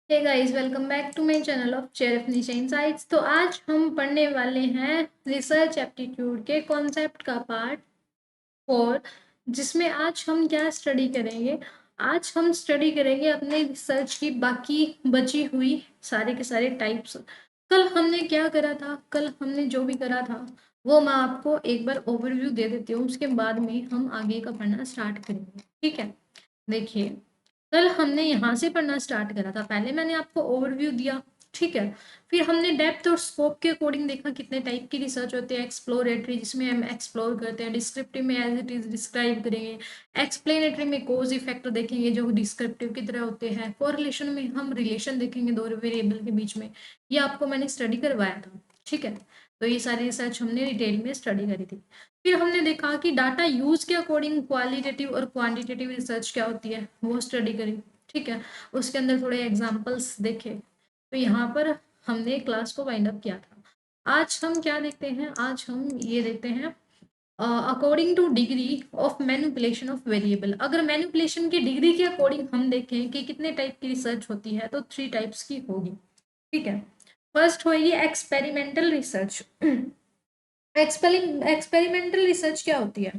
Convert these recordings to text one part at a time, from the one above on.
Hey guys, welcome back to my channel of शेरफ Nisha insights. तो आज हम पढ़ने वाले हैं रिसर्च एप्टीट्यूड के कॉन्सेप्ट का पार्ट 4, जिसमें आज हम क्या स्टडी करेंगे। आज हम स्टडी करेंगे अपने रिसर्च की बाकी बची हुई सारे के सारे टाइप्स। कल हमने क्या करा था, कल हमने जो भी करा था वो मैं आपको एक बार ओवरव्यू दे देती हूँ, उसके बाद में हम आगे का पढ़ना स्टार्ट करेंगे। ठीक है, देखिए, कल हमने यहाँ से पढ़ना स्टार्ट करा था। पहले मैंने आपको ओवरव्यू दिया, ठीक है। फिर हमने डेप्थ और स्कोप के अकॉर्डिंग देखा कितने टाइप की रिसर्च होती है। एक्सप्लोरेटरी, जिसमें हम एक्सप्लोर करते हैं। डिस्क्रिप्टिव में एज इट इज डिस्क्राइब करेंगे। एक्सप्लेनेटरी में कोज इफेक्ट देखेंगे जो डिस्क्रिप्टिव की तरह होते हैं। कोरिलेशन में हम रिलेशन देखेंगे दो वेरिएबल के बीच में। ये आपको मैंने स्टडी करवाया था, ठीक है। तो ये सारी रिसर्च हमने डिटेल में स्टडी करी थी। फिर हमने देखा कि डाटा यूज के अकॉर्डिंग क्वालिटेटिव और क्वांटिटेटिव रिसर्च क्या होती है वो स्टडी करी, ठीक है। उसके अंदर थोड़े एग्जांपल्स देखे। तो यहाँ पर हमने क्लास को वाइंड अप किया था। आज हम क्या देखते हैं, आज हम ये देखते हैं according two degree of manipulation of variable. अगर मैनिपुलेशन की डिग्री के अकॉर्डिंग हम देखें कि कितने टाइप की रिसर्च होती है, तो 3 टाइप्स की होगी, ठीक है। फर्स्ट होगी एक्सपेरिमेंटल रिसर्च। एक्सपेरिमेंटल रिसर्च क्या होती है?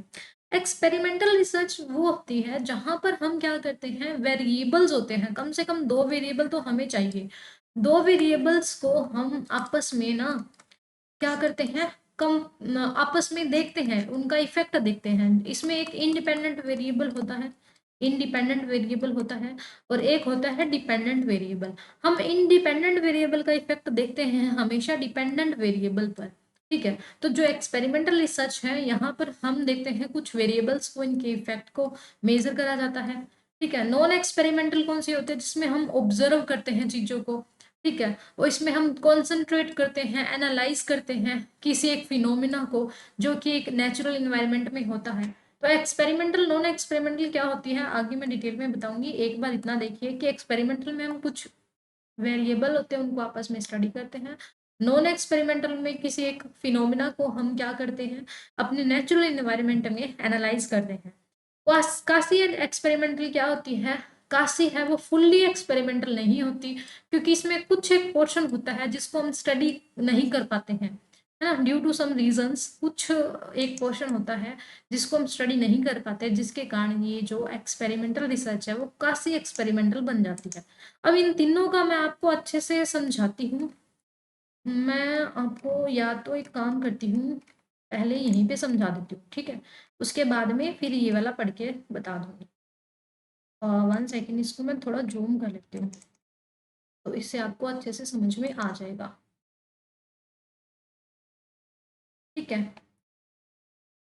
एक्सपेरिमेंटल रिसर्च वो होती है जहां पर हम क्या करते हैं, वेरिएबल्स होते हैं, कम से कम 2 वेरिएबल तो हमें चाहिए। 2 वेरिएबल्स को हम आपस में ना क्या करते हैं, कम आपस में देखते हैं, उनका इफेक्ट देखते हैं। इसमें एक इंडिपेंडेंट वेरिएबल होता है, इंडिपेंडेंट वेरिएबल होता है, और एक होता है डिपेंडेंट वेरिएबल। हम इंडिपेंडेंट वेरिएबल का इफेक्ट देखते हैं हमेशा डिपेंडेंट वेरिएबल पर, ठीक है। तो जो एक्सपेरिमेंटल रिसर्च है, यहाँ पर हम देखते हैं कुछ वेरिएबल्स को, इनके इफेक्ट को मेजर करा जाता है, ठीक है। नॉन एक्सपेरिमेंटल कौन सी होते हैं? जिसमें हम ऑब्जर्व करते हैं चीजों को, ठीक है। और इसमें हम कॉन्सेंट्रेट करते हैं, एनालाइज करते हैं किसी एक फिनोमिना को जो कि एक नेचुरल इन्वायरमेंट में होता है। तो एक्सपेरिमेंटल, नॉन एक्सपेरिमेंटल क्या होती है आगे मैं डिटेल में बताऊंगी। एक बार इतना देखिए कि एक्सपेरिमेंटल में हम कुछ वेरिएबल होते हैं उनको आपस में स्टडी करते हैं। नॉन एक्सपेरिमेंटल में किसी एक फिनोमिना को हम क्या करते हैं, अपने नेचुरल इन्वायरमेंट में एनालाइज करते हैं। काशी एक्सपेरिमेंटल क्या होती है? काशी है वो फुल्ली एक्सपेरिमेंटल नहीं होती, क्योंकि इसमें कुछ एक पोर्शन होता है जिसको हम स्टडी नहीं कर पाते हैं, है ना, ड्यू टू सम रीजंस। कुछ एक पोर्शन होता है जिसको हम स्टडी नहीं कर पाते, जिसके कारण ये जो एक्सपेरिमेंटल रिसर्च है वो काशी एक्सपेरिमेंटल बन जाती है। अब इन तीनों का मैं आपको अच्छे से समझाती हूँ। मैं आपको या तो एक काम करती हूँ, पहले यहीं पे समझा देती हूँ, ठीक है। उसके बाद में फिर ये वाला पढ़ के बता दूंगी। 1 सेकेंड, इसको मैं थोड़ा जूम कर लेती हूँ, तो इससे आपको अच्छे से समझ में आ जाएगा, ठीक है।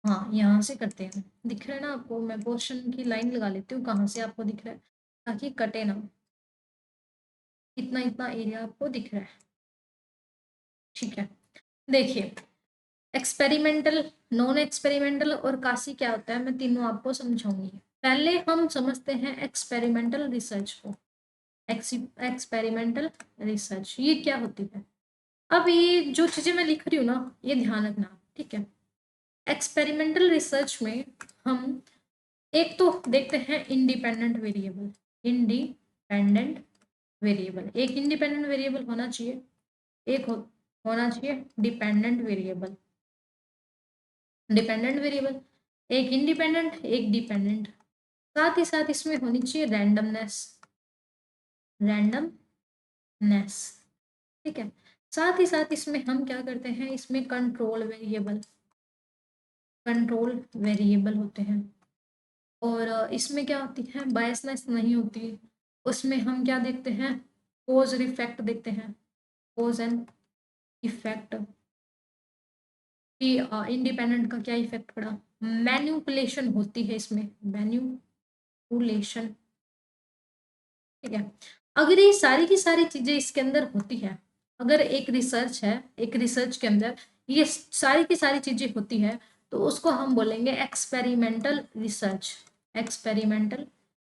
हाँ, यहाँ से करते हैं। दिख रहा है ना आपको? मैं पोर्शन की लाइन लगा लेती हूँ, कहाँ से आपको दिख रहा है, ताकि कटे ना। इतना इतना एरिया आपको दिख रहा है, ठीक है। देखिए, एक्सपेरिमेंटल, नॉन एक्सपेरिमेंटल और काशी क्या होता है, मैं तीनों आपको समझाऊंगी। पहले हम समझते हैं एक्सपेरिमेंटल रिसर्च को। एक्सपेरिमेंटल रिसर्च ये क्या होती है? अब ये जो चीजें मैं लिख रही हूँ ना, ये ध्यान रखना, ठीक है। एक्सपेरिमेंटल रिसर्च में हम एक तो देखते हैं इंडिपेंडेंट वेरिएबल। इंडिपेंडेंट वेरिएबल, एक इंडिपेंडेंट वेरिएबल होना चाहिए, एक होना चाहिए डिपेंडेंट वेरिएबल। डिपेंडेंट वेरिएबल, एक इंडिपेंडेंट एक डिपेंडेंट। साथ ही साथ इसमें होनी चाहिए रैंडमनेस, रैंडमनेस, ठीक है। साथ ही साथ इसमें हम क्या करते हैं, इसमें कंट्रोल वेरिएबल, कंट्रोल वेरिएबल होते हैं। और इसमें क्या होती है, बायसनेस नहीं होती। उसमें हम क्या देखते हैं, कोज और इफेक्ट देखते हैं, कोज एंड इफेक्ट कि इंडिपेंडेंट का क्या इफेक्ट पड़ा। मैन्युपुलेशन होती है इसमें, मैन्युपुलेशन, ठीक है। अगर ये सारी की सारी चीजें इसके अंदर होती है, अगर एक रिसर्च है, एक रिसर्च के अंदर ये सारी की सारी चीजें होती है, तो उसको हम बोलेंगे एक्सपेरिमेंटल रिसर्च। एक्सपेरिमेंटल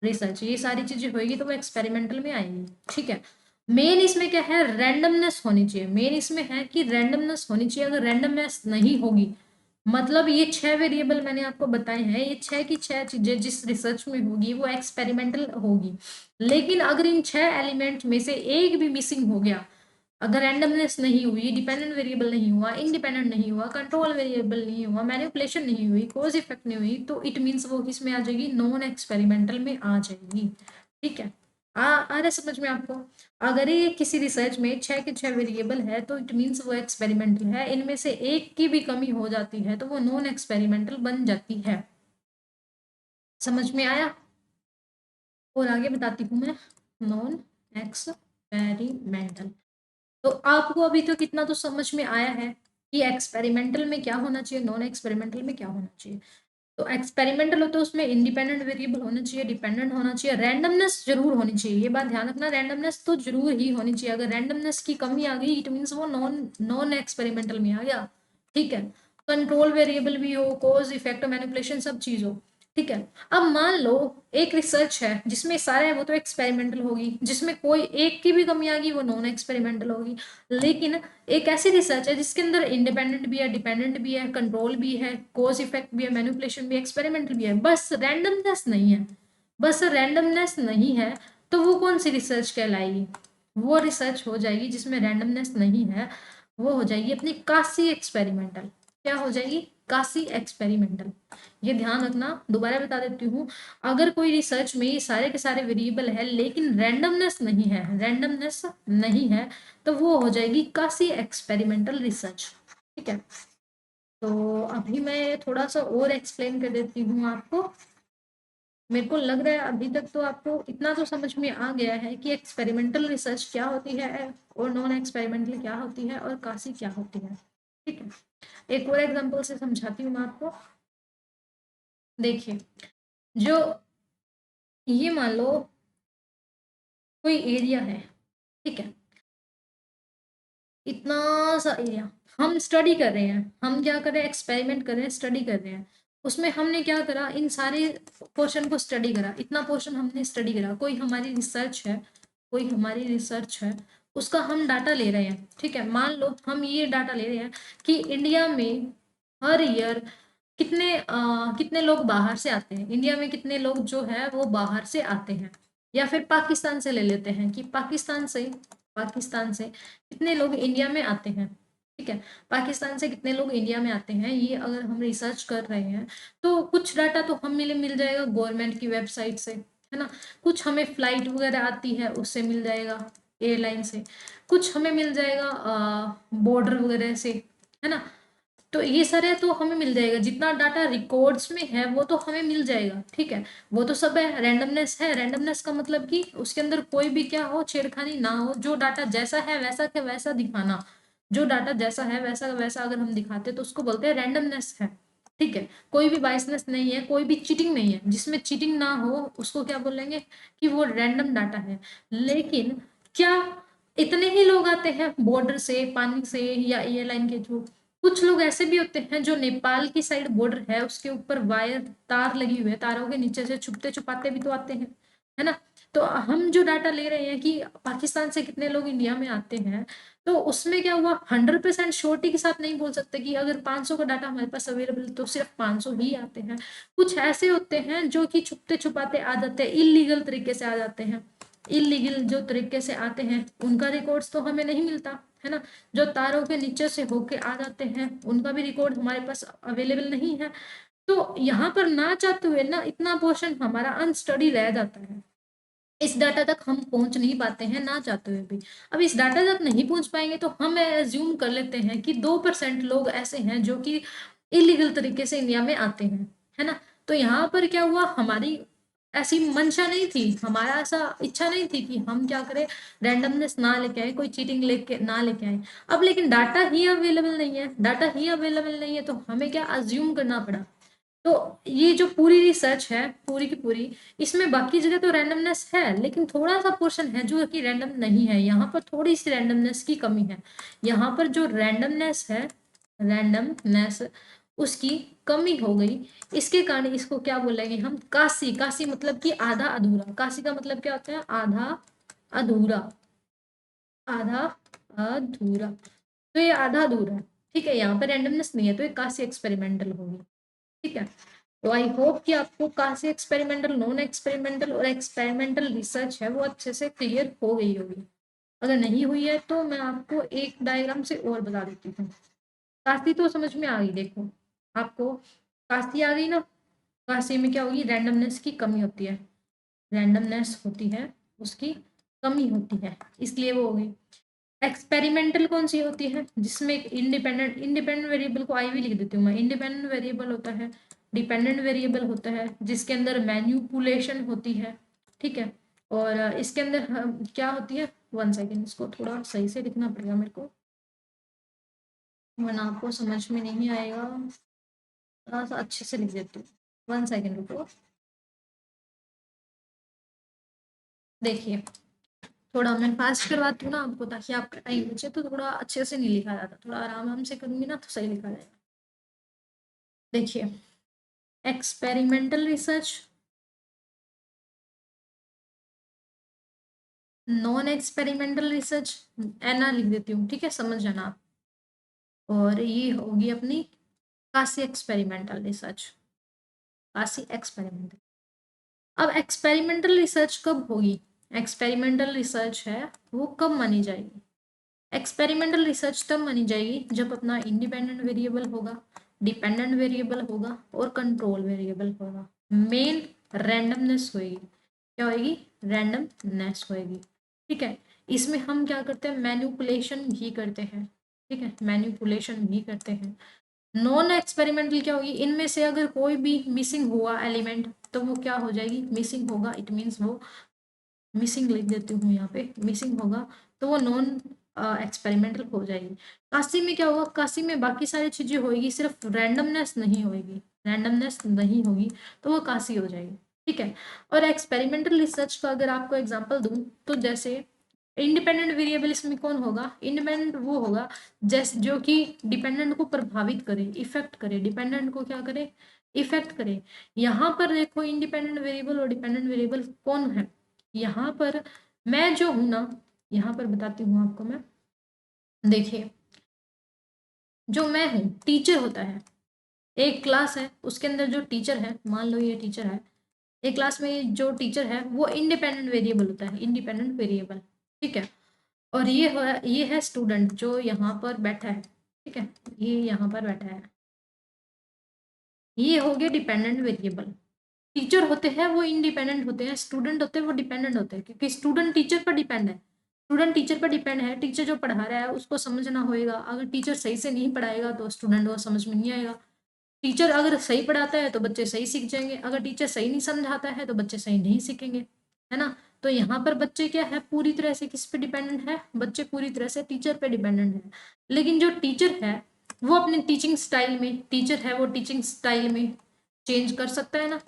रिसर्च, ये सारी चीजें होगी तो वो एक्सपेरिमेंटल में आएंगी, ठीक है। मेन इसमें क्या है, रैंडमनेस होनी चाहिए। मेन इसमें है कि रैंडमनेस होनी चाहिए। अगर रैंडमनेस नहीं होगी मतलब ये 6 वेरिएबल मैंने आपको बताए हैं, ये 6 की 6 चीजें जिस रिसर्च में होगी वो एक्सपेरिमेंटल होगी। लेकिन अगर इन 6 एलिमेंट में से एक भी मिसिंग हो गया, अगर रैंडमनेस नहीं हुई, डिपेंडेंट वेरिएबल नहीं हुआ, इंडिपेंडेंट नहीं हुआ, कंट्रोल वेरिएबल नहीं हुआ, मैनिपुलेशन नहीं हुई, कॉज इफेक्ट नहीं हुई, तो इट मीन्स वो किस में आ जाएगी, नॉन एक्सपेरिमेंटल में आ जाएगी। ठीक है, आ रहा समझ में आपको? अगर ये किसी रिसर्च में 6 के 6 वेरिएबल है तो इट मीन्स वो एक्सपेरिमेंटल है, इनमें से एक की भी कमी हो जाती है तो वो नॉन एक्सपेरिमेंटल बन जाती है। समझ में आया? और आगे बताती हूँ मैं, नॉन एक्सपेरिमेंटल। तो आपको अभी तो कितना तो समझ में आया है कि एक्सपेरिमेंटल में क्या होना चाहिए, नॉन एक्सपेरिमेंटल में क्या होना चाहिए। तो एक्सपेरिमेंटल हो तो उसमें इंडिपेंडेंट वेरिएबल होना चाहिए, डिपेंडेंट होना चाहिए, रैंडमनेस जरूर होनी चाहिए, ये बात ध्यान रखना, रैंडमनेस तो जरूर ही होनी चाहिए। अगर रैंडमनेस की कमी आ गई इट मीन्स वो नॉन नॉन एक्सपेरिमेंटल में आ गया। ठीक है, कंट्रोल वेरिएबल भी हो, कॉज इफेक्ट मैनिपुलेशन सब चीज हो। ठीक है, अब मान लो एक रिसर्च है जिसमें सारे है वो तो एक्सपेरिमेंटल होगी, जिसमें कोई एक की भी कमी आ गई वो नॉन एक्सपेरिमेंटल होगी। लेकिन एक ऐसी रिसर्च है जिसके अंदर इंडिपेंडेंट भी है, डिपेंडेंट भी है, कंट्रोल भी है, कॉज इफेक्ट भी है, मैनिपुलेशन भी है, एक्सपेरिमेंटल भी है, बस रैंडमनेस नहीं है, बस रैंडमनेस नहीं है, तो वो कौन सी रिसर्च कहलाएगी? वो रिसर्च हो जाएगी जिसमें रैंडमनेस नहीं है, वो हो जाएगी अपनी कासी एक्सपेरिमेंटल। क्या हो जाएगी? कासी एक्सपेरिमेंटल। ये ध्यान रखना, दोबारा बता देती हूँ, अगर कोई रिसर्च में ये सारे के सारे वेरिएबल है लेकिन रैंडमनेस नहीं है, रैंडमनेस नहीं है, तो वो हो जाएगी कासी एक्सपेरिमेंटल रिसर्च। ठीक है, तो अभी मैं थोड़ा सा और एक्सप्लेन कर देती हूँ आपको। मेरे को लग रहा है अभी तक तो आपको इतना तो समझ में आ गया है कि एक्सपेरिमेंटल रिसर्च क्या होती है और नॉन एक्सपेरिमेंटल क्या होती है और कासी क्या होती है। ठीक है, एक और एग्जांपल से समझाती हूँ मैं आपको। देखिए, जो ये मान लो कोई एरिया है, ठीक है, इतना सा एरिया, हम स्टडी कर रहे हैं, हम क्या कर रहे हैं, एक्सपेरिमेंट कर रहे हैं, स्टडी कर रहे हैं। उसमें हमने क्या करा, इन सारे पोर्शन को स्टडी करा, इतना पोर्शन हमने स्टडी करा, कोई हमारी रिसर्च है, कोई हमारी रिसर्च है, उसका हम डाटा ले रहे हैं। ठीक है, मान लो हम ये डाटा ले रहे हैं कि इंडिया में हर ईयर कितने लोग बाहर से आते हैं, इंडिया में कितने लोग जो है वो बाहर से आते हैं, या फिर पाकिस्तान से ले लेते हैं कि पाकिस्तान से कितने लोग इंडिया में आते हैं। ठीक है, पाकिस्तान से कितने लोग इंडिया में आते हैं, ये अगर हम रिसर्च कर रहे हैं तो कुछ डाटा तो हम मिल जाएगा गवर्नमेंट की वेबसाइट से, है ना, कुछ हमें फ्लाइट वगैरह आती है उससे मिल जाएगा, एयरलाइन से, कुछ हमें मिल जाएगा बॉर्डर वगैरह से, है ना। तो ये सारे तो हमें मिल जाएगा, जितना डाटा रिकॉर्ड्स में है वो तो हमें मिल जाएगा। ठीक है, वो तो सब है, रैंडमनेस है, रैंडमनेस का मतलब कि उसके अंदर कोई भी क्या हो, छेड़खानी ना हो, जो डाटा जैसा है वैसा के वैसा दिखाना, जो डाटा जैसा है वैसा का वैसा अगर हम दिखाते तो उसको बोलते हैं रैंडमनेस है। ठीक है, कोई भी बाइसनेस नहीं है, कोई भी चीटिंग नहीं है, जिसमें चीटिंग ना हो उसको क्या बोलेंगे कि वो रैंडम डाटा है। लेकिन क्या इतने ही लोग आते हैं बॉर्डर से, पानी से या एयरलाइन के थ्रू? कुछ लोग ऐसे भी होते हैं जो नेपाल की साइड बॉर्डर है उसके ऊपर वायर तार लगी हुई है, तारों के नीचे से छुपते छुपाते भी तो आते हैं, है ना। तो हम जो डाटा ले रहे हैं कि पाकिस्तान से कितने लोग इंडिया में आते हैं, तो उसमें क्या हुआ, 100% श्योरिटी के साथ नहीं बोल सकते कि अगर 500 का डाटा हमारे पास अवेलेबल तो सिर्फ 500 ही आते हैं। कुछ ऐसे होते हैं जो कि छुपते छुपाते आ जाते हैं, इलीगल तरीके से आ जाते हैं, इलीगल जो तरीके से आते हैं उनका रिकॉर्ड्स तो हमें नहीं मिलता, है ना। जो तारों के नीचे से होके आ जाते हैं उनका भी रिकॉर्ड हमारे पास अवेलेबल नहीं है। तो यहाँ पर ना चाहते हुए ना इतना पोर्शन हमारा अनस्टडी रह जाता है, इस डाटा तक हम पहुंच नहीं पाते हैं ना चाहते हुए भी। अब इस डाटा तक नहीं पहुंच पाएंगे तो हम एज्यूम कर लेते हैं कि 2% लोग ऐसे हैं जो कि इलीगल तरीके से इंडिया में आते हैं, है ना। तो यहाँ पर क्या हुआ, हमारी ऐसी मंशा नहीं थी, हमारा ऐसा इच्छा नहीं थी कि हम क्या करें, रैंडमनेस ना लेके आए, कोई चीटिंग लेके ना लेके आए। अब लेकिन डाटा ही अवेलेबल नहीं है, डाटा ही अवेलेबल नहीं है तो हमें क्या अज्यूम करना पड़ा। तो ये जो पूरी रिसर्च है पूरी की पूरी, इसमें बाकी जगह तो रैंडमनेस है लेकिन थोड़ा सा पोर्शन है जो कि रैंडम नहीं है, यहाँ पर थोड़ी सी रैंडमनेस की कमी है। यहाँ पर जो रैंडमनेस है, रैंडमनेस उसकी कमी हो गई, इसके कारण इसको क्या बोलेंगे हम, कासी। कासी मतलब कि आधा अधूरा, कासी का मतलब क्या होता है, आधा अधूरा, आधा अधूरा। तो ये आधा अधूरा है। ठीक है, यहाँ पे रैंडमनेस नहीं है तो ये कासी एक्सपेरिमेंटल होगी। ठीक है, तो आई होप कि आपको कासी एक्सपेरिमेंटल, नॉन एक्सपेरिमेंटल और एक्सपेरिमेंटल रिसर्च है वो अच्छे से क्लियर हो गई होगी। अगर नहीं हुई है तो मैं आपको एक डायग्राम से और बता देती हूँ। काशी तो समझ में आ गई, देखो आपको काशी आ गई ना। काशी में क्या होगी, रैंडमनेस की कमी होती है, रैंडमनेस होती है उसकी कमी होती है, इसलिए वो होगी। एक्सपेरिमेंटल कौन सी होती है, जिसमें एक इंडिपेंडेंट वेरिएबल को आई भी लिख देती हूँ मैं। इंडिपेंडेंट वेरिएबल होता है, डिपेंडेंट वेरिएबल होता है, जिसके अंदर मैन्युपुलेशन होती है। ठीक है, और इसके अंदर क्या होती है, 1 सेकेंड, इसको थोड़ा सही से लिखना पड़ेगा मेरे को, वरना आपको समझ में नहीं आएगा। थोड़ा सा अच्छे से लिख देती हूँ, 1 सेकेंड रुको। देखिए, थोड़ा मैं फास्ट करवाती हूँ ना आपको, ताकि आपका टाइम बचे, तो थोड़ा अच्छे से नहीं लिखा जाता, थोड़ा आराम आराम से करूंगी ना तो सही लिखा जाएगा। देखिए, experimental research, non experimental research, एना लिख देती हूँ, ठीक है, समझ जाना आप। और ये होगी अपनी कासी एक्सपेरिमेंटल रिसर्च, कासी एक्सपेरिमेंटल। अब एक्सपेरिमेंटल रिसर्च कब होगी, एक्सपेरिमेंटल रिसर्च है वो कब मानी जाएगी, एक्सपेरिमेंटल रिसर्च तब मानी जाएगी जब अपना इंडिपेंडेंट वेरिएबल होगा, डिपेंडेंट वेरिएबल होगा और कंट्रोल वेरिएबल होगा। मेन रैंडमनेस होएगी, क्या होएगी, रैंडमनेस होएगी। ठीक है, इसमें हम क्या करते हैं, मैनिपुलेशन भी करते हैं। ठीक है, मैनिपुलेशन भी करते हैं। नॉन एक्सपेरिमेंटल क्या होगी, इनमें से अगर कोई भी मिसिंग हुआ एलिमेंट तो वो क्या हो जाएगी, मिसिंग होगा, इट मीन्स वो मिसिंग लिख देती हूँ यहाँ पे, मिसिंग होगा तो वो नॉन एक्सपेरिमेंटल हो जाएगी। काशी में क्या होगा, काशी में बाकी सारी चीजें होगी, सिर्फ रैंडमनेस नहीं होगी, रैंडमनेस नहीं होगी तो वो काशी हो जाएगी। ठीक है, और एक्सपेरिमेंटल रिसर्च का अगर आपको एग्जांपल दूं तो जैसे इंडिपेंडेंट वेरिएबल इसमें कौन होगा, इंडिपेंडेंट वो होगा जैसे जो कि डिपेंडेंट को प्रभावित करे, इफेक्ट करे, डिपेंडेंट को क्या करे, इफेक्ट करे। यहाँ पर देखो इंडिपेंडेंट वेरिएबल और डिपेंडेंट वेरिएबल कौन है, यहाँ पर मैं जो हूं ना, यहाँ पर बताती हूँ आपको मैं। देखिए, जो मैं हूँ, टीचर होता है, एक क्लास है उसके अंदर जो टीचर है, मान लो ये टीचर है, एक क्लास में जो टीचर है वो इंडिपेंडेंट वेरिएबल होता है, इंडिपेंडेंट वेरिएबल। ठीक है, और ये है स्टूडेंट जो यहाँ पर बैठा है। ठीक है, ये यहाँ पर बैठा है, ये हो गया डिपेंडेंट वेरिएबल। टीचर होते हैं वो इंडिपेंडेंट होते हैं, स्टूडेंट होते हैं वो डिपेंडेंट होते हैं, क्योंकि स्टूडेंट टीचर पर डिपेंड है, स्टूडेंट टीचर पर डिपेंड है। टीचर जो पढ़ा रहा है उसको समझना होएगा, अगर टीचर सही से नहीं पढ़ाएगा तो स्टूडेंट को समझ में नहीं आएगा। टीचर अगर सही पढ़ाता है तो बच्चे सही सीख जाएंगे, अगर टीचर सही नहीं समझाता है तो बच्चे सही नहीं सीखेंगे, है ना। तो यहाँ पर बच्चे क्या है, पूरी तरह से किस पे डिपेंडेंट है, बच्चे पूरी तरह से टीचर पे डिपेंडेंट है। लेकिन जो टीचर है वो अपने टीचिंग स्टाइल में, टीचर है वो टीचिंग स्टाइल में चेंज कर सकता है ना।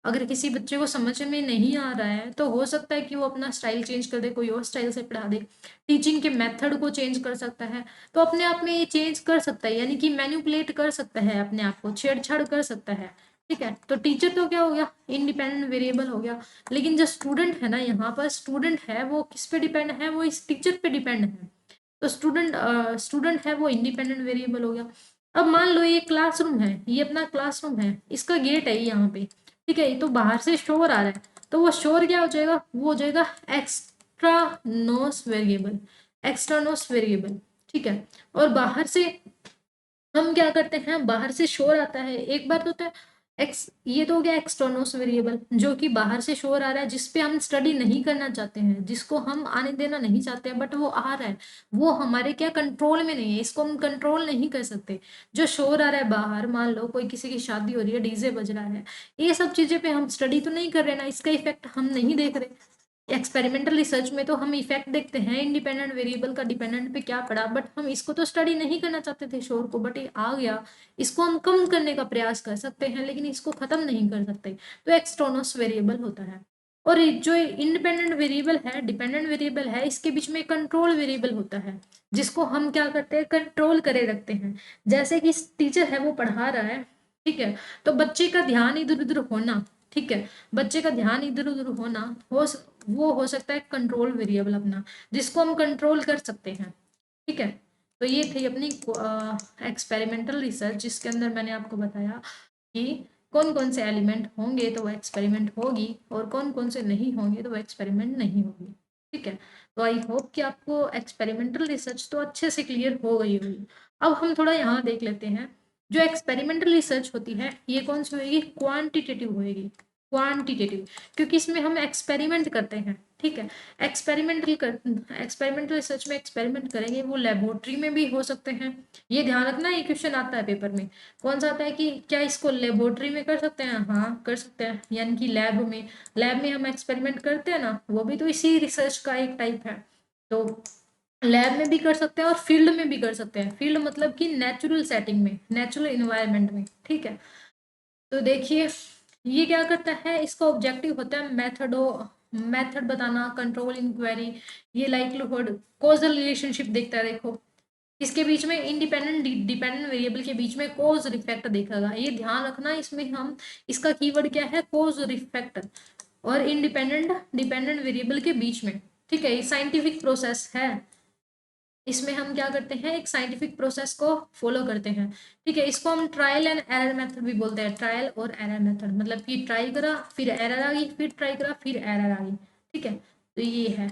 अगर किसी बच्चे को समझ में नहीं आ रहा है तो हो सकता है कि वो अपना स्टाइल चेंज कर दे, कोई और स्टाइल से पढ़ा दे, टीचिंग के मेथड को चेंज कर सकता है। तो अपने आप में ये चेंज कर सकता है, यानी कि मैनिपुलेट कर सकता है, अपने आप को छेड़छाड़ कर सकता है। ठीक है, तो टीचर तो क्या हो गया, इंडिपेंडेंट वेरिएबल हो गया। लेकिन जो स्टूडेंट है ना, यहाँ पर स्टूडेंट है वो किस पे डिपेंड है, वो इस टीचर पे डिपेंड है। तो स्टूडेंट है वो इंडिपेंडेंट वेरिएबल हो गया। अब मान लो ये क्लासरूम है, ये अपना क्लासरूम है, इसका गेट है यहाँ पे। ठीक है, तो बाहर से शोर आ रहा है, तो वो शोर क्या हो जाएगा, वो हो जाएगा extraneous variable, extraneous variable. ठीक है, और बाहर से हम क्या करते हैं, बाहर से शोर आता है, एक बार तो होता है एक्स, ये तो हो गया एक्सटर्नोस वेरिएबल, जो कि बाहर से शोर आ रहा है, जिसपे हम स्टडी नहीं करना चाहते हैं, जिसको हम आने देना नहीं चाहते हैं, बट वो आ रहा है, वो हमारे क्या कंट्रोल में नहीं है, इसको हम कंट्रोल नहीं कर सकते। जो शोर आ रहा है बाहर, मान लो कोई किसी की शादी हो रही है, डीजे बज रहा है, ये सब चीजें पे हम स्टडी तो नहीं कर रहे ना, इसका इफेक्ट हम नहीं देख रहे। एक्सपेरिमेंटल रिसर्च में तो हम इफेक्ट देखते हैं इंडिपेंडेंट वेरिएबल का डिपेंडेंट पे क्या पड़ा, बट हम इसको तो स्टडी नहीं करना चाहते थे शोर को, बट ये आ गया, इसको हम कम करने का प्रयास कर सकते हैं लेकिन इसको खत्म नहीं कर सकते। तो एक्सटर्नस वेरिएबल होता है। और ये जो इंडिपेंडेंट वेरिएबल है, डिपेंडेंट वेरिएबल है, इसके बीच में कंट्रोल वेरिएबल होता है, जिसको हम क्या करते हैं, कंट्रोल करे रखते हैं। जैसे कि टीचर है वो पढ़ा रहा है, ठीक है, तो बच्चे का ध्यान इधर उधर होना, ठीक है, बच्चे का ध्यान इधर उधर होना वो हो सकता है कंट्रोल वेरिएबल अपना, जिसको हम कंट्रोल कर सकते हैं। ठीक है, तो ये थी अपनी एक्सपेरिमेंटल रिसर्च, जिसके अंदर मैंने आपको बताया कि कौन कौन से एलिमेंट होंगे तो वो एक्सपेरिमेंट होगी, और कौन कौन से नहीं होंगे तो वो एक्सपेरिमेंट नहीं होगी। ठीक है, तो आई होप कि आपको एक्सपेरिमेंटल रिसर्च तो अच्छे से क्लियर हो गई होगी। अब हम थोड़ा यहाँ देख लेते हैं, जो एक्सपेरिमेंटल रिसर्च होती है ये कौन सी होएगी, क्वांटिटेटिव होएगी, क्वांटिटेटिव, क्योंकि इसमें हम एक्सपेरिमेंट करते हैं। ठीक है, एक्सपेरिमेंटल रिसर्च में एक्सपेरिमेंट करेंगे, वो लेबोरेटरी में भी हो सकते हैं। ये ध्यान रखना, ये क्वेश्चन आता है पेपर में, कौन सा आता है कि क्या इसको लेबोरेटरी में कर सकते हैं, हाँ कर सकते हैं, यानी कि लैब में हम एक्सपेरिमेंट करते हैं ना, वो भी तो इसी रिसर्च का एक टाइप है। तो लैब में भी कर सकते हैं और फील्ड में भी कर सकते हैं, फील्ड मतलब कि नेचुरल सेटिंग में, नेचुरल इन्वायरमेंट में। ठीक है, तो देखिए ये क्या करता है, इसका ऑब्जेक्टिव होता है मेथड बताना, कंट्रोल इंक्वायरी, ये लाइक्लीहुड, कॉजल रिलेशनशिप देखता है। देखो इसके बीच में इंडिपेंडेंट डिपेंडेंट वेरिएबल के बीच में कॉज और इफेक्ट देखेगा, ये ध्यान रखना, इसमें हम इसका कीवर्ड क्या है, कॉज और इफेक्ट, और इंडिपेंडेंट डिपेंडेंट वेरिएबल के बीच में। ठीक है, ये साइंटिफिक प्रोसेस है, इसमें हम क्या करते हैं, एक साइंटिफिक प्रोसेस को फॉलो करते हैं। ठीक है, इसको हम ट्रायल एंड एरर मेथड भी बोलते हैं, ट्रायल और एरर मेथड, मतलब कि ट्राई करा फिर एरर आ गई, फिर ट्राई करा फिर एरर आ गई। ठीक है, तो ये है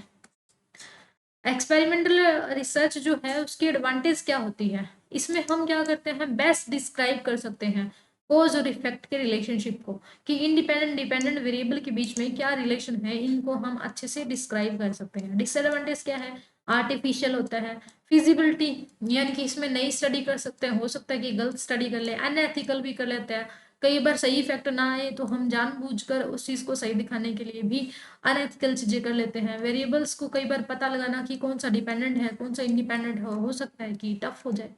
एक्सपेरिमेंटल रिसर्च जो है, उसकी एडवांटेज क्या होती है, इसमें हम क्या करते हैं, बेस्ट डिस्क्राइब कर सकते हैं कोज और इफेक्ट के रिलेशनशिप को, कि इंडिपेंडेंट डिपेंडेंट वेरिएबल के बीच में क्या रिलेशन है, इनको हम अच्छे से डिस्क्राइब कर सकते हैं। डिसएडवांटेज क्या है, आर्टिफिशियल होता है, फिजिबिलिटी, यानी कि इसमें नई स्टडी कर सकते हैं, हो सकता है कि गलत स्टडी कर ले, अनएथिकल भी कर लेते हैं, कई बार सही इफेक्ट ना आए तो हम जानबूझकर उस चीज को सही दिखाने के लिए भी अनएथिकल चीजें कर लेते हैं। वेरिएबल्स को कई बार पता लगाना कि कौन सा डिपेंडेंट है कौन सा इंडिपेंडेंट हो सकता है कि टफ हो जाए।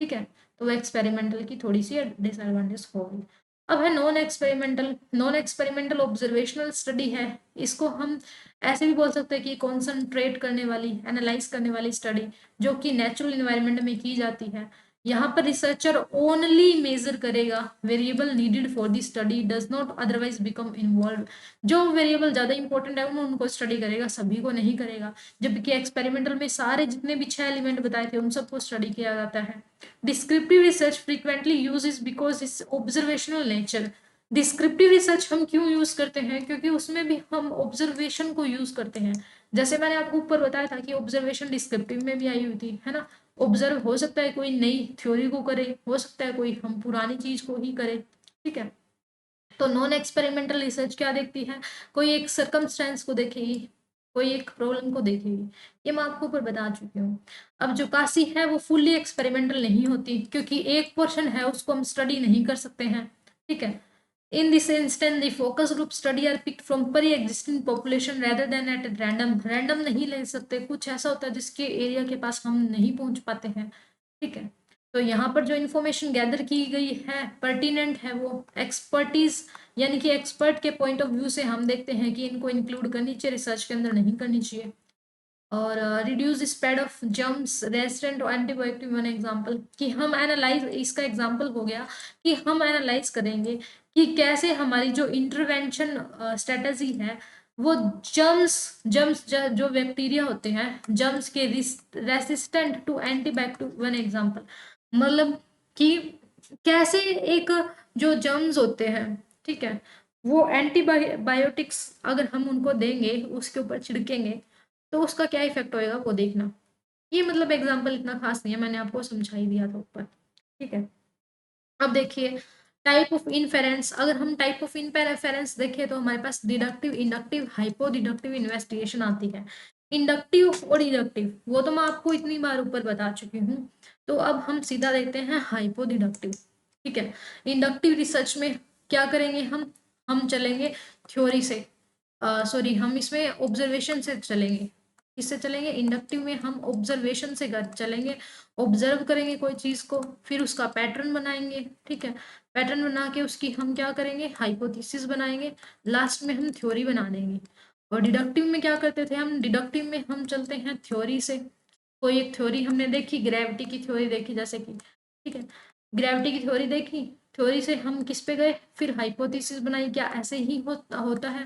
ठीक है, तो एक्सपेरिमेंटल की थोड़ी सी डिसएडवांटेज होगी। अब है नॉन एक्सपेरिमेंटल ऑब्जर्वेशनल स्टडी है, इसको हम ऐसे भी बोल सकते हैं कि कॉन्सेंट्रेट करने वाली, एनालाइज करने वाली स्टडी, जो कि नेचुरल इन्वायरमेंट में की जाती है। यहाँ पर रिसर्चर ओनली मेजर करेगा variable needed for the study, does not otherwise become involve. जो वेरिएबल ज्यादा इंपॉर्टेंट है उनको स्टडी करेगा, सभी को नहीं करेगा। जबकि एक्सपेरिमेंटल में सारे जितने भी 6 एलिमेंट बताए थे उन सबको स्टडी किया जाता है। Descriptive research frequently use because it's observational nature. Descriptive research हम क्यों यूज करते हैं, क्योंकि उसमें भी हम ऑब्जर्वेशन को यूज करते हैं। जैसे मैंने आपको ऊपर बताया था कि ऑब्जर्वेशन डिस्क्रिप्टिव में भी आई हुई थी, है ना। ऑब्जर्व हो सकता है कोई नई थ्योरी को करे, हो सकता है कोई हम पुरानी चीज को ही करे। ठीक है, तो नॉन एक्सपेरिमेंटल रिसर्च क्या देखती है, कोई एक सर्कमस्टेंस को देखेगी, कोई एक प्रॉब्लम को देखेगी। ये मैं आपको ऊपर बता चुकी हूँ। अब जो काशी है वो फुल्ली एक्सपेरिमेंटल नहीं होती, क्योंकि एक पोर्शन है उसको हम स्टडी नहीं कर सकते हैं। ठीक है, in this instance the focus group study are picked from pre-existing population rather than at random नहीं ले सकते, कुछ ऐसा होता है जिसके एरिया के पास हम नहीं पहुंच पाते हैं। ठीक है, तो यहाँ पर जो इन्फॉर्मेशन गैदर की गई है पर्टिनेंट है, वो एक्सपर्टीज, यानी कि एक्सपर्ट के पॉइंट ऑफ व्यू से हम देखते हैं कि इनको इंक्लूड करनी चाहिए, रिसर्च के अंदर नहीं करनी चाहिए। और reduce spread of germs resistant antibiotic, one example, कि हम एनालाइज, इसका एग्जांपल हो गया कि हम एनालाइज करेंगे कि कैसे हमारी जो इंटरवेंशन स्ट्रेटजी है वो जर्म्स जर्म्स जो बैक्टीरिया होते हैं जर्म्स के resistant to antibiotic, one example, मतलब कि कैसे एक जो जर्म्स होते हैं, ठीक है, वो एंटीबायोटिक्स अगर हम उनको देंगे उसके ऊपर छिड़केंगे तो उसका क्या इफेक्ट होएगा वो देखना। ये मतलब एग्जाम्पल इतना खास नहीं है, मैंने आपको समझा ही दिया था ऊपर। ठीक है, अब देखिए टाइप ऑफ इनफेरेंस, अगर हम टाइप ऑफ इनफेरेंस देखें तो हमारे पास deductive, inductive, hypo deductive investigation आती है। इंडक्टिव और डिडक्टिव वो तो मैं आपको इतनी बार ऊपर बता चुकी हूँ। तो अब हम सीधा देखते हैं हाइपो डिडक्टिव। ठीक है, इंडक्टिव रिसर्च में क्या करेंगे, हम चलेंगे थ्योरी से, सॉरी हम इसमें ऑब्जर्वेशन से चलेंगे। किससे चलेंगे, इंडक्टिव में हम ऑब्जर्वेशन से चलेंगे, ऑब्जर्व करेंगे कोई चीज को, फिर उसका पैटर्न बनाएंगे। ठीक है, पैटर्न बना के उसकी हम क्या करेंगे, हाइपोथेसिस बनाएंगे, लास्ट में हम थ्योरी बना देंगे। और डिडक्टिव में क्या करते थे, हम डिडक्टिव में हम चलते हैं थ्योरी से, कोई एक थ्योरी हमने देखी, ग्रेविटी की थ्योरी देखी जैसे कि, ठीक है, ग्रेविटी की थ्योरी देखी, थ्योरी से हम किस पे गए, फिर हाइपोथेसिस बनाई, क्या ऐसे ही होता है।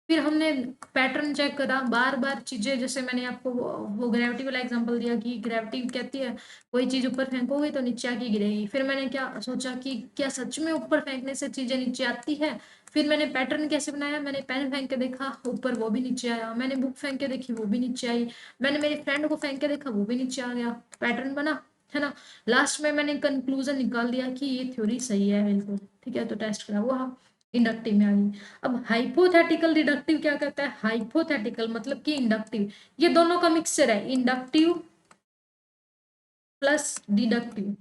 फिर हमने पैटर्न चेक करा, बार बार चीजें, जैसे मैंने आपको वो ग्रेविटी वाला एग्जांपल दिया कि ग्रेविटी कहती है कोई चीज ऊपर फेंकोगे तो नीचे आके गिरेगी। फिर मैंने क्या सोचा कि क्या सच में ऊपर फेंकने से चीजें नीचे आती है। फिर मैंने पैटर्न कैसे बनाया, मैंने पेन फेंक के देखा ऊपर, वो भी नीचे आया। मैंने बुक फेंक के देखी, वो भी नीचे आई। मैंने मेरी फ्रेंड को फेंक के देखा, वो भी नीचे आ गया। पैटर्न बना, है ना। लास्ट में मैंने कंक्लूजन निकाल दिया कि ये थ्योरी सही है बिल्कुल, ठीक है। तो टेस्ट करा, वो इंडक्टिव में आ गई। अब हाइपोथेटिकल डिडक्टिव क्या करता है, हाइपोथेटिकल मतलब कि इंडक्टिव, ये दोनों का मिक्सचर है, इंडक्टिव प्लस डिडक्टिव।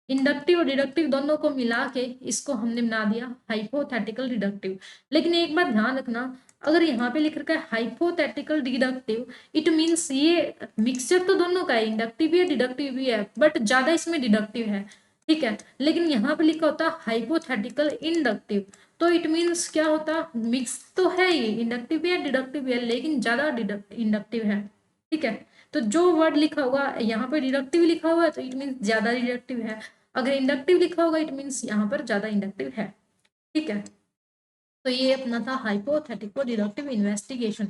इंडक्टिव और डिडक्टिव दोनों को मिला के इसको हमने बना दिया हाइपोथेटिकल डिडक्टिव। लेकिन एक बात ध्यान रखना, अगर यहाँ पे लिख रखा है हाइपोथेटिकल डिडक्टिव, इट मीन्स ये मिक्सचर तो दोनों का है, इंडक्टिव भी है डिडक्टिव भी है, बट ज्यादा इसमें डिडक्टिव है, ठीक है। लेकिन यहाँ पे लिखा होता हाइपोथेटिकल इंडक्टिव, तो इट मीन्स क्या होता, मिक्स तो है, ये इंडक्टिव भी है डिडक्टिव भी है, लेकिन ज्यादा इंडक्टिव है, ठीक है। तो जो वर्ड लिखा होगा यहाँ पे डिडक्टिव लिखा हुआ है तो इट मीन्स ज्यादा डिडक्टिव है, अगर इंडक्टिव लिखा होगा इट मीन्स यहाँ पर ज्यादा इंडक्टिव है, ठीक है। तो ये अपना था हाइपोथेटिकल डिडक्टिव इन्वेस्टिगेशन।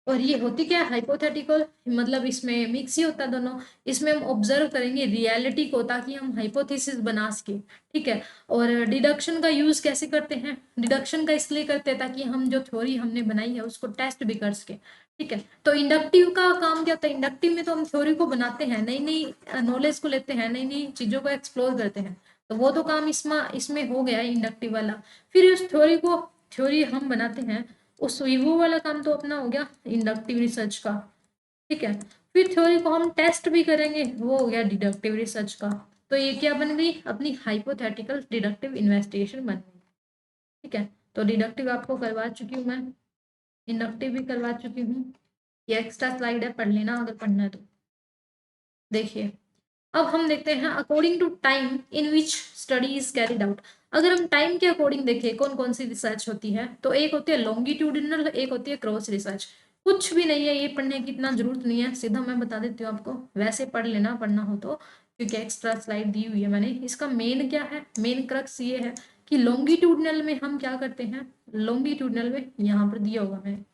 और ये होती क्या है हाइपोथेटिकल, मतलब इसमें मिक्स ही होता है दोनों। इसमें हम ऑब्जर्व करेंगे रियलिटी को ताकि हम हाइपोथेसिस बना सके, ठीक है। और डिडक्शन का यूज कैसे करते हैं, डिडक्शन का इसलिए करते हैं ताकि हम जो थ्योरी हमने बनाई है उसको टेस्ट भी कर सके, ठीक है। तो इंडक्टिव का काम क्या होता है, इंडक्टिव में तो हम थ्योरी को बनाते हैं, नई नई नॉलेज को लेते हैं, नई नई चीजों को एक्सप्लोर करते हैं, तो वो तो काम इसमें इसमें हो गया इंडक्टिव वाला। फिर उस थ्योरी को, थ्योरी हम बनाते हैं, उस वो वाला काम तो अपना हो गया इंडक्टिव रिसर्च का, ठीक है। फिर थ्योरी को हम टेस्ट भी करेंगे, वो हो गया डिडक्टिव रिसर्च का। तो ये क्या बन गई अपनी हाइपोथेटिकल डिडक्टिव इन्वेस्टिगेशन बन गई, ठीक है। तो डिडक्टिव आपको करवा चुकी हूँ मैं, इंडक्टिव भी करवा चुकी हूँ। ये एक्स्ट्रा स्लाइड है, पढ़ लेना अगर पढ़ना है तो। देखिए अब हम देखते हैं according to time in which study is carried out. अगर हम टाइम के अकॉर्डिंग देखें कौन कौन सी रिसर्च होती है, तो एक होती है लॉन्गिट्यूडिनल, एक होती है क्रॉस रिसर्च। कुछ भी नहीं है, ये पढ़ने की इतना जरूरत नहीं है, सीधा मैं बता देती हूँ आपको, वैसे पढ़ लेना पढ़ना हो तो, क्योंकि एक्स्ट्रा स्लाइड दी हुई है मैंने। इसका मेन क्या है, मेन क्रक्स ये है कि लॉन्गिट्यूडनल में हम क्या करते हैं, लॉन्गिट्यूडनल में यहाँ पर दिया होगा मैंने,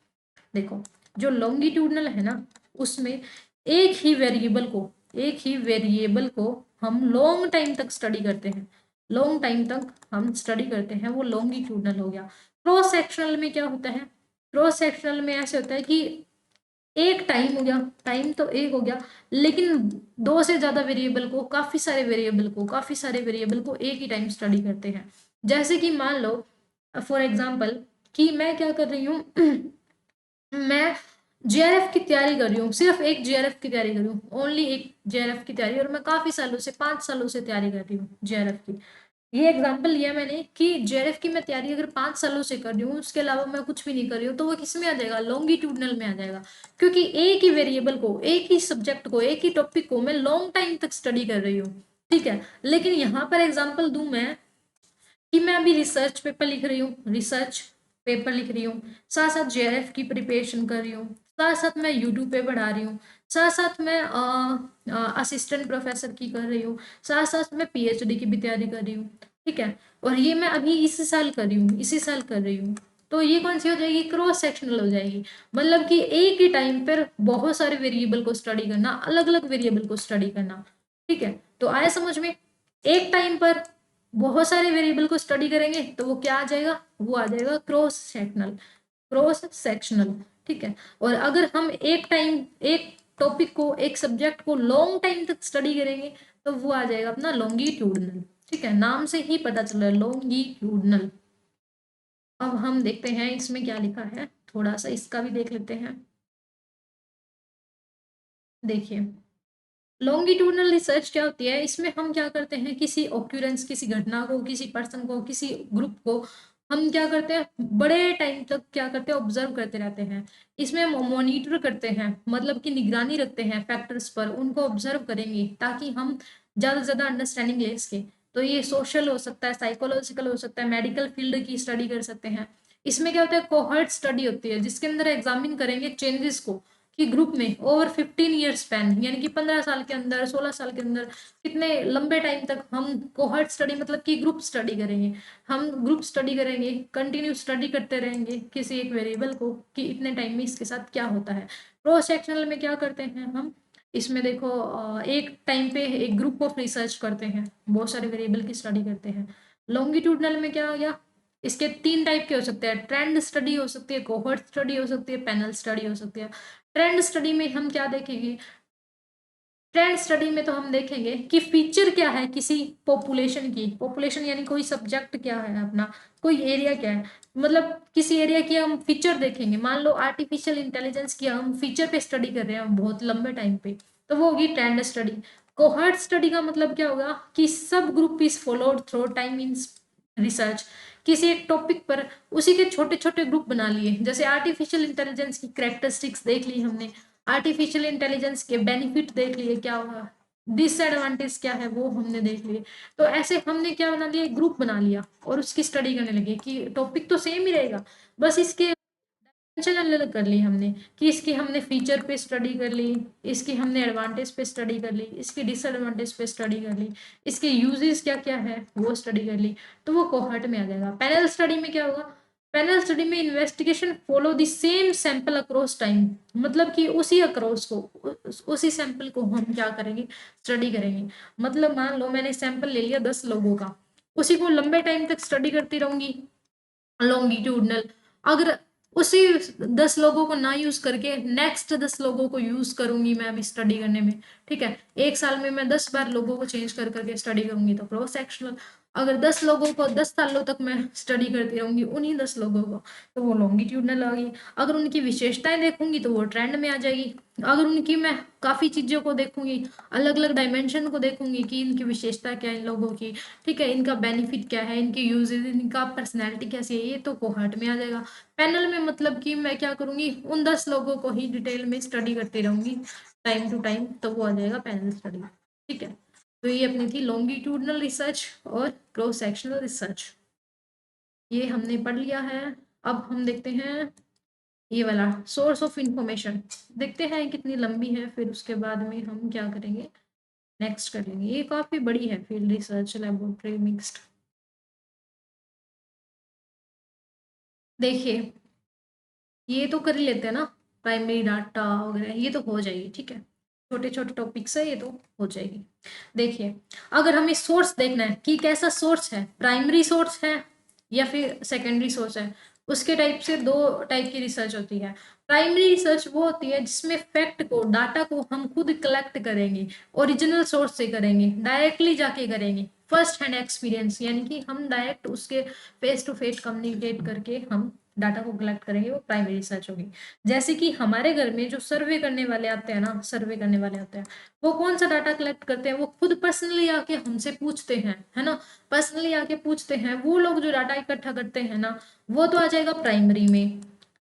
देखो जो लॉन्गिट्यूडनल है ना उसमें एक ही वेरिएबल को, एक ही वेरिएबल को हम लॉन्ग टाइम तक स्टडी करते हैं, लॉन्ग टाइम तक हम स्टडी करते हैं, वो लॉन्गिट्यूडनल हो गया। क्रॉस सेक्शनल में क्या होता है, क्रॉस सेक्शनल में ऐसे होता है कि एक टाइम हो गया, टाइम तो एक हो गया, लेकिन दो से ज्यादा वेरिएबल को, काफी सारे वेरिएबल को, काफी सारे वेरिएबल को एक ही टाइम स्टडी करते हैं। जैसे कि मान लो फॉर एग्जाम्पल कि मैं क्या कर रही हूँ मैं जेआरएफ की तैयारी कर रही हूँ, सिर्फ एक जेआरएफ की तैयारी कर रही हूँ, ओनली एक जेआरएफ की तैयारी, और मैं काफी सालों से 5 सालों से तैयारी कर रही हूँ जेआरएफ की। ये एग्जांपल लिया मैंने कि जेआरएफ की मैं तैयारी अगर 5 सालों से कर रही हूँ, उसके अलावा मैं कुछ भी नहीं कर रही हूँ, तो वो किस में आ जाएगा, लॉन्गिट्यूडनल में आ जाएगा। क्योंकि एक ही वेरिएबल को, एक ही सब्जेक्ट को, एक ही टॉपिक को मैं लॉन्ग टाइम तक स्टडी कर रही हूँ, ठीक है। लेकिन यहाँ पर एग्जाम्पल दूं मैं कि मैं अभी रिसर्च पेपर लिख रही हूँ, रिसर्च पेपर लिख रही हूँ, साथ साथ जेआरएफ की प्रिपरेशन कर रही हूँ, साथ साथ मैं यूट्यूब पे पढ़ा रही हूँ, साथ साथ मैं असिस्टेंट प्रोफेसर की कर रही हूँ, साथ साथ मैं पीएचडी की भी तैयारी कर रही हूँ, ठीक है। और ये मैं अभी इसी साल कर रही हूँ, इसी साल कर रही हूँ। तो ये कौन सी हो जाएगी, क्रॉस सेक्शनल हो जाएगी। मतलब कि एक ही टाइम पर बहुत सारे वेरिएबल को स्टडी करना, अलग अलग वेरिएबल को स्टडी करना, ठीक है। तो आया समझ में, एक टाइम पर बहुत सारे वेरिएबल को स्टडी करेंगे तो वो क्या आ जाएगा, वो आ जाएगा क्रॉस सेक्शनल, क्रॉस सेक्शनल, ठीक है। और अगर हम एक टाइम एक टॉपिक को, एक सब्जेक्ट को लॉन्ग टाइम तक स्टडी करेंगे तो वो आ जाएगा अपना लॉन्गिट्यूडनल, ठीक है। नाम से ही पता चल रहा है लॉन्गिट्यूडनल। अब हम देखते हैं इसमें क्या लिखा है, थोड़ा सा इसका भी देख लेते हैं। देखिए लॉन्गिट्यूडनल रिसर्च क्या होती है, इसमें हम क्या करते हैं, किसी ऑक्यूरेंस, किसी घटना को, किसी पर्सन को, किसी ग्रुप को हम क्या करते हैं, बड़े टाइम तक क्या करते हैं, ऑब्जर्व करते रहते हैं। इसमें हम मॉनिटर करते हैं, मतलब कि निगरानी रखते हैं फैक्टर्स पर, उनको ऑब्जर्व करेंगे ताकि हम ज्यादा से ज्यादा अंडरस्टैंडिंग ले सके। तो ये सोशल हो सकता है, साइकोलॉजिकल हो सकता है, मेडिकल फील्ड की स्टडी कर सकते हैं। इसमें क्या होता है, कोहर्ट स्टडी होती है जिसके अंदर एग्जामिन करेंगे चेंजेस को, कि ग्रुप में ओवर 15 ईयर स्पैन, यानी कि 15 साल के अंदर, 16 साल के अंदर, कितने लंबे टाइम तक हम कोहर्ट स्टडी मतलब कि ग्रुप स्टडी करेंगे। हम ग्रुप स्टडी करेंगे, कंटिन्यू स्टडी करते रहेंगे किसी एक वेरिएबल को कि इतने टाइम में इसके साथ क्या होता है। क्रॉस सेक्शनल में क्या करते हैं हम, इसमें देखो एक टाइम पे एक ग्रुप ऑफ रिसर्च करते हैं, बहुत सारे वेरिएबल की स्टडी करते हैं। लॉन्गिट्यूडनल में क्या हो गया, इसके 3 टाइप के हो सकते हैं, ट्रेंड स्टडी हो सकती है, कोहर्ट स्टडी हो सकती है, पैनल स्टडी हो सकती है। ट्रेंड स्टडी में हम क्या देखेंगे, ट्रेंड स्टडी में तो हम देखेंगे कि फीचर क्या है किसी पॉपुलेशन की, पॉपुलेशन यानी कोई सब्जेक्ट क्या है अपना, कोई एरिया क्या है, मतलब किसी एरिया की हम फीचर देखेंगे। मान लो आर्टिफिशियल इंटेलिजेंस की हम फीचर पे स्टडी कर रहे हैं बहुत लंबे टाइम पे, तो वो होगी ट्रेंड स्टडी। कोहर्ट स्टडी का मतलब क्या होगा कि सब group is followed through time in research, किसी एक टॉपिक पर उसी के छोटे छोटे ग्रुप बना लिए, जैसे आर्टिफिशियल इंटेलिजेंस की कैरेक्टरिस्टिक्स देख ली हमने, आर्टिफिशियल इंटेलिजेंस के बेनिफिट देख लिए क्या हुआ, डिसएडवांटेज क्या है वो हमने देख लिए। तो ऐसे हमने क्या बना लिया, ग्रुप बना लिया और उसकी स्टडी करने लगे कि टॉपिक तो सेम ही रहेगा, बस इसके डायमेंशन अलग कर ली हमने, कि इसकी हमने फीचर पे स्टडी कर ली, इसकी हमने एडवांटेज पे स्टडी कर ली, इसकी डिसएडवांटेज पे स्टडी कर ली, इसके यूजेस क्या क्या है वो स्टडी कर ली, तो वो कोहर्ट में आ जाएगा। पैनल स्टडी में क्या होगा, पैनल स्टडी में investigation follow the same sample across time, मतलब कि उसी अक्रॉस को उसी सैंपल को हम क्या करेंगे, स्टडी करेंगे। मतलब मान लो मैंने सैंपल ले लिया 10 लोगों का, उसी को लंबे टाइम तक स्टडी करती रहूंगी लॉन्गिट्यूडनल। अगर उसी 10 लोगों को ना यूज करके नेक्स्ट 10 लोगों को यूज करूंगी मैं अभी स्टडी करने में, ठीक है, एक साल में मैं 10 बार लोगों को चेंज कर करके स्टडी करूंगी तो क्रॉस सेक्शनल। अगर 10 लोगों को 10 सालों तक मैं स्टडी करती रहूंगी उन्हीं 10 लोगों को, तो वो लॉन्गिट्यूडनल आ गई। अगर उनकी विशेषताएं देखूंगी तो वो ट्रेंड में आ जाएगी। अगर उनकी मैं काफी चीजों को देखूंगी, अलग अलग डायमेंशन को देखूंगी कि इनकी विशेषता क्या है इन लोगों की, ठीक है, इनका बेनिफिट क्या है, इनके यूजेस, इनका पर्सनैलिटी कैसी है, ये तो कोहर्ट में आ जाएगा। पैनल में मतलब कि मैं क्या करूंगी, उन 10 लोगों को ही डिटेल में स्टडी करती रहूंगी टाइम टू टाइम, तो वो आ जाएगा पैनल स्टडी। ठीक है, तो ये अपनी थी लॉन्गिट्यूडनल रिसर्च और क्रॉस सेक्शनल रिसर्च, ये हमने पढ़ लिया है। अब हम देखते हैं ये वाला सोर्स ऑफ इंफॉर्मेशन, देखते हैं कितनी लंबी है, फिर उसके बाद में हम क्या करेंगे, नेक्स्ट कर लेंगे। ये काफी बड़ी है, फील्ड रिसर्च लेबोरेटरी मिक्स्ड। देखिए ये तो कर ही लेते हैं ना, प्राइमरी डाटा वगैरह ये तो हो जाएगी, ठीक है, छोटे छोटे टॉपिक्स है ये तो हो जाएगी। देखिए अगर हमें सोर्स देखना है कि कैसा सोर्स है, प्राइमरी सोर्स है या फिर सेकेंडरी सोर्स है, उसके टाइप से दो टाइप की रिसर्च होती है। प्राइमरी रिसर्च वो होती है जिसमें फैक्ट को, डाटा को हम खुद कलेक्ट करेंगे, ओरिजिनल सोर्स से करेंगे, डायरेक्टली जाके करेंगे, फर्स्ट हैंड एक्सपीरियंस, यानी कि हम डायरेक्ट उसके फेस टू फेस कम्युनिकेट करके हम डाटा को कलेक्ट करेंगे, वो प्राइमरी रिसर्च होगी। जैसे कि हमारे घर में जो सर्वे करने वाले आते हैं ना, सर्वे करने वाले आते हैं, वो कौन सा डाटा कलेक्ट करते हैं, वो खुद पर्सनली आके हमसे पूछते हैं, है ना, पर्सनली आके पूछते हैं, वो लोग जो डाटा इकट्ठा करते हैं ना, वो तो आ जाएगा प्राइमरी में।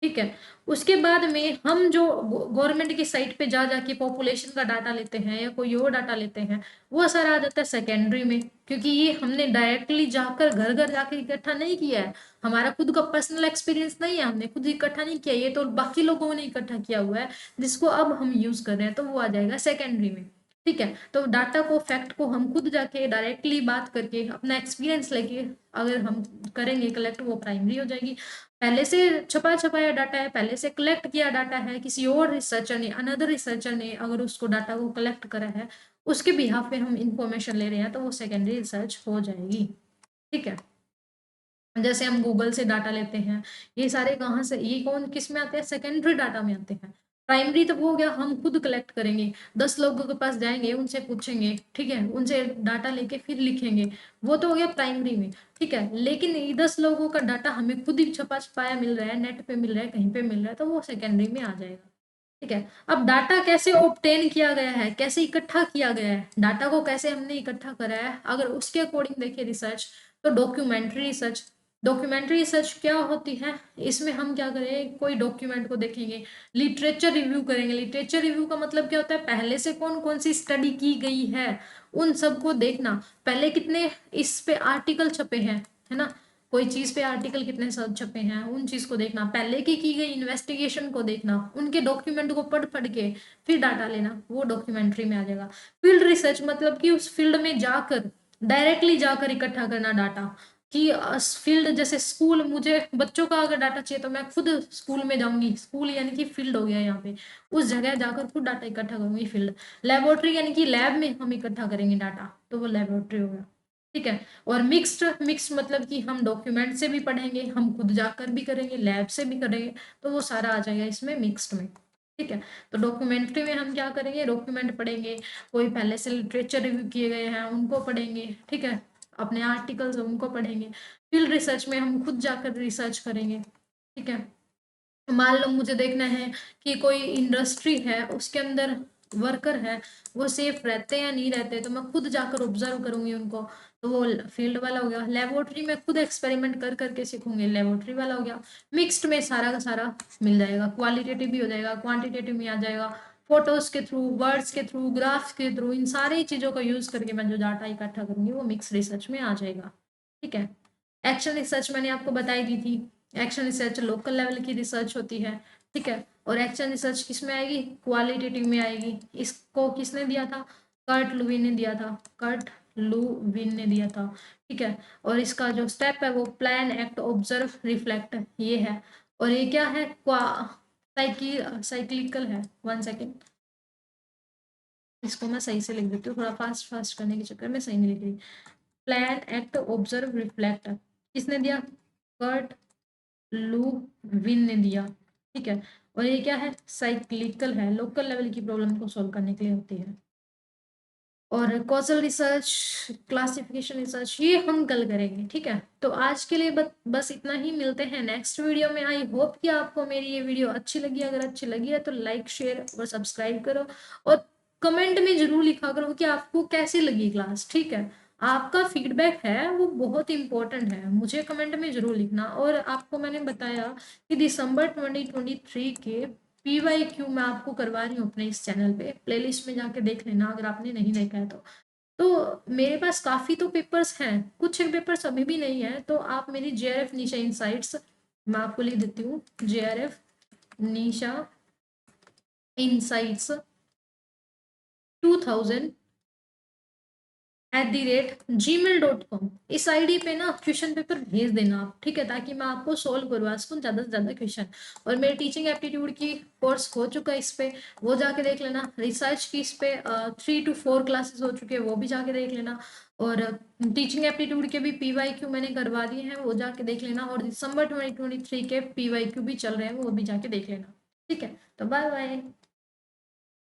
ठीक है, उसके बाद में हम जो गवर्नमेंट की साइट पे जा जाके पॉपुलेशन का डाटा लेते हैं या कोई और डाटा लेते हैं, वो सारा आ जाता है सेकेंडरी में, क्योंकि ये हमने डायरेक्टली जाकर घर घर जाकर इकट्ठा नहीं किया है, हमारा खुद का पर्सनल एक्सपीरियंस नहीं है, हमने खुद इकट्ठा नहीं किया, ये तो बाकी लोगों ने इकट्ठा किया हुआ है जिसको अब हम यूज कर रहे हैं, तो वो आ जाएगा सेकेंडरी में। ठीक है, तो डाटा को, फैक्ट को हम खुद जाके डायरेक्टली बात करके अपना एक्सपीरियंस लेके अगर हम करेंगे कलेक्ट, वो प्राइमरी हो जाएगी। पहले से छपा छपाया डाटा है, पहले से कलेक्ट किया डाटा है, किसी और रिसर्चर ने, अनदर रिसर्चर ने अगर उसको डाटा को कलेक्ट करा है, उसके बिहाफ पे हम इंफॉर्मेशन ले रहे हैं, तो वो सेकेंडरी रिसर्च हो जाएगी। ठीक है, जैसे हम गूगल से डाटा लेते हैं, ये सारे कहाँ से, ये कौन किस में आते हैं, सेकेंडरी डाटा में आते हैं। प्राइमरी तो वो हो गया हम खुद कलेक्ट करेंगे, 10 लोगों के पास जाएंगे, उनसे पूछेंगे, ठीक है, उनसे डाटा लेके फिर लिखेंगे, वो तो हो गया प्राइमरी में। ठीक है, लेकिन ये 10 लोगों का डाटा हमें खुद ही छपा छपाया मिल रहा है, नेट पे मिल रहा है, कहीं पे मिल रहा है, तो वो सेकेंडरी में आ जाएगा। ठीक है, अब डाटा कैसे ऑब्टेन किया गया है, कैसे इकट्ठा किया गया है, डाटा को कैसे हमने इकट्ठा करा है, अगर उसके अकॉर्डिंग देखिए रिसर्च, तो डॉक्यूमेंट्री रिसर्च। डॉक्यूमेंट्री रिसर्च क्या होती है, इसमें हम क्या करें, कोई डॉक्यूमेंट को देखेंगे, लिटरेचर रिव्यू करेंगे। लिटरेचर रिव्यू का मतलब क्या होता है, पहले से कौन कौन सी स्टडी की गई है उन सबको देखना, पहले कितने इस पे आर्टिकल छपे हैं, है ना, कोई चीज़ पे आर्टिकल कितने सब छपे हैं, उन चीज़ को देखना, पहले की गई इन्वेस्टिगेशन को देखना, उनके डॉक्यूमेंट को पढ़ के फिर डाटा लेना, वो डॉक्यूमेंट्री में आ जाएगा। फील्ड रिसर्च मतलब कि उस फील्ड में जाकर, डायरेक्टली जाकर इकट्ठा करना डाटा, कि फील्ड जैसे स्कूल, मुझे बच्चों का अगर डाटा चाहिए तो मैं खुद स्कूल में जाऊंगी, स्कूल यानी कि फील्ड हो गया यहाँ पे, उस जगह जाकर खुद डाटा इकट्ठा करूंगी फील्ड। लेबोरेटरी यानी कि लैब में हम इकट्ठा करेंगे डाटा, तो वो लेबोरेटरी हो गया, ठीक है। और मिक्स्ड मतलब कि हम डॉक्यूमेंट से भी पढ़ेंगे, हम खुद जाकर भी करेंगे, लैब से भी करेंगे, तो वो सारा आ जाएगा इसमें मिक्स्ड में, ठीक है। तो डॉक्यूमेंट्री में हम क्या करेंगे, डॉक्यूमेंट पढ़ेंगे, कोई पहले से लिटरेचर रिव्यू किए गए हैं उनको पढ़ेंगे, ठीक है, अपने आर्टिकल्स उनको पढ़ेंगे। फील्ड रिसर्च में हम खुद जाकर रिसर्च करेंगे, ठीक है। मान लो मुझे देखना है कि कोई इंडस्ट्री है, उसके अंदर वर्कर है, वो सेफ रहते हैं या नहीं रहते, तो मैं खुद जाकर ऑब्जर्व करूंगी उनको, तो वो फील्ड वाला हो गया। लेबोरेटरी में खुद एक्सपेरिमेंट कर करके सीखूंगी, लेबोरेटरी वाला हो गया। मिक्स्ड में सारा का सारा मिल जाएगा, क्वालिटेटिव भी हो जाएगा, क्वांटिटेटिव में आ जाएगा, फोटोज के थ्रू, वर्ड्स के थ्रू, ग्राफ्स के थ्रू, इन सारी चीजों का यूज करके मैं जो डाटा इकट्ठा करूंगी वो मिक्स रिसर्च में आ जाएगा, ठीक है। एक्शन रिसर्च मैंने आपको बताई दी थी, एक्शन रिसर्च लोकल लेवल की रिसर्च होती है, ठीक है। और एक्शन रिसर्च किस में आएगी, क्वालिटेटिव में आएगी। इसको किसने दिया था, कर्ट लुविन ने दिया था, कर्ट लुविन ने दिया था, ठीक है। और इसका जो स्टेप है वो प्लान, एक्ट, ऑब्जर्व, रिफ्लेक्ट, ये है। और ये क्या है, साइक्लिकल है। 1 सेकेंड, इसको मैं सही से लिख देती हूँ, थोड़ा फास्ट फास्ट करने के चक्कर में सही नहीं लिख रही। प्लान, एक्ट, ऑब्जर्व, रिफ्लेक्ट किसने दिया, कर्ट लू विन ने दिया, ठीक है। और ये क्या है, साइक्लिकल है, लोकल लेवल की प्रॉब्लम को सॉल्व करने के लिए होती है। और कॉजल रिसर्च, क्लासिफिकेशन रिसर्च, ये हम कल करेंगे, ठीक है। तो आज के लिए बस इतना ही, मिलते हैं नेक्स्ट वीडियो में। आई होप कि आपको मेरी ये वीडियो अच्छी लगी, अगर अच्छी लगी है तो लाइक, शेयर और सब्सक्राइब करो, और कमेंट में जरूर लिखा करो कि आपको कैसी लगी क्लास, ठीक है। आपका फीडबैक है वो बहुत इंपॉर्टेंट है, मुझे कमेंट में जरूर लिखना। और आपको मैंने बताया कि दिसंबर 2023 के PYQ मैं आपको करवा रही हूँ अपने इस चैनल पे, प्लेलिस्ट में जाके देख लेना अगर आपने नहीं देखा है तो मेरे पास काफ़ी तो पेपर्स हैं, कुछ एक पेपर्स अभी भी नहीं है, तो आप मेरी JRF निशा इनसाइट्स, मैं आपको लिख देती हूँ, JRF निशा इनसाइट्स 2000@gmail.com, इस आईडी पे ना क्वेश्चन पेपर भेज देना आप, ठीक है, ताकि मैं आपको सॉल्व करवा सकूँ ज़्यादा से ज़्यादा क्वेश्चन। और मेरे टीचिंग एप्टीट्यूड की कोर्स हो चुका है इस पे, वो जाके देख लेना। रिसर्च की इस पे 3 to 4 क्लासेस हो चुके हैं, वो भी जाके देख लेना। और टीचिंग एप्टीट्यूड के भी PYQ मैंने करवा दिए हैं, वो जाके देख लेना। और दिसंबर 2023 के PYQ भी चल रहे हैं, वो भी जाके देख लेना, ठीक है। तो बाय बाय।